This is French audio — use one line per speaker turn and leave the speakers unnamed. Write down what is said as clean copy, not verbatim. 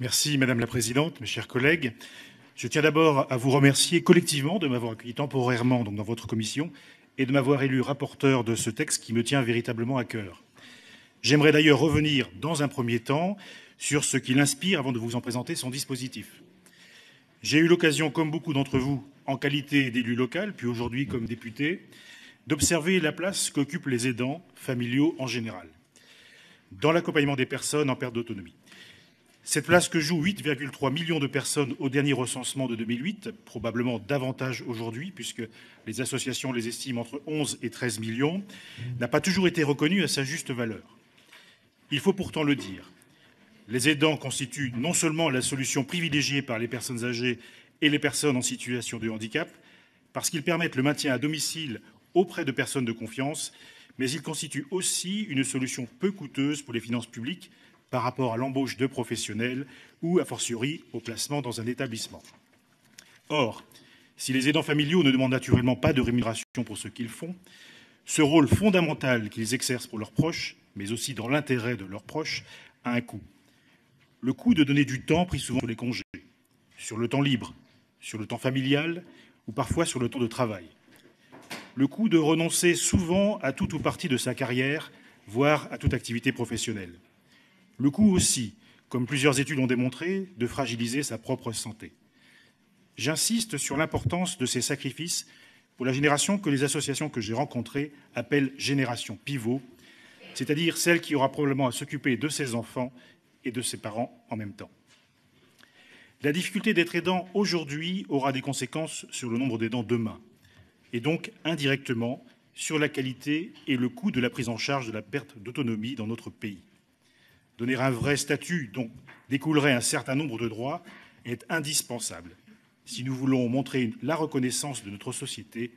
Merci Madame la Présidente, mes chers collègues. Je tiens d'abord à vous remercier collectivement de m'avoir accueilli temporairement dans votre commission et de m'avoir élu rapporteur de ce texte qui me tient véritablement à cœur. J'aimerais d'ailleurs revenir dans un premier temps sur ce qui l'inspire avant de vous en présenter son dispositif. J'ai eu l'occasion, comme beaucoup d'entre vous, en qualité d'élu local, puis aujourd'hui comme député, d'observer la place qu'occupent les aidants familiaux en général dans l'accompagnement des personnes en perte d'autonomie. Cette place que jouent 8,3 millions de personnes au dernier recensement de 2008, probablement davantage aujourd'hui, puisque les associations les estiment entre 11 et 13 millions, n'a pas toujours été reconnue à sa juste valeur. Il faut pourtant le dire. Les aidants constituent non seulement la solution privilégiée par les personnes âgées et les personnes en situation de handicap, parce qu'ils permettent le maintien à domicile auprès de personnes de confiance, mais ils constituent aussi une solution peu coûteuse pour les finances publiques par rapport à l'embauche de professionnels ou, a fortiori, au placement dans un établissement. Or, si les aidants familiaux ne demandent naturellement pas de rémunération pour ce qu'ils font, ce rôle fondamental qu'ils exercent pour leurs proches, mais aussi dans l'intérêt de leurs proches, a un coût. Le coût de donner du temps pris souvent sur les congés, sur le temps libre, sur le temps familial ou parfois sur le temps de travail. Le coût de renoncer souvent à tout ou partie de sa carrière, voire à toute activité professionnelle. Le coût aussi, comme plusieurs études l'ont démontré, de fragiliser sa propre santé. J'insiste sur l'importance de ces sacrifices pour la génération que les associations que j'ai rencontrées appellent génération pivot, c'est-à-dire celle qui aura probablement à s'occuper de ses enfants et de ses parents en même temps. La difficulté d'être aidant aujourd'hui aura des conséquences sur le nombre d'aidants demain, et donc indirectement sur la qualité et le coût de la prise en charge de la perte d'autonomie dans notre pays. Donner un vrai statut dont découlerait un certain nombre de droits est indispensable si nous voulons montrer la reconnaissance de notre société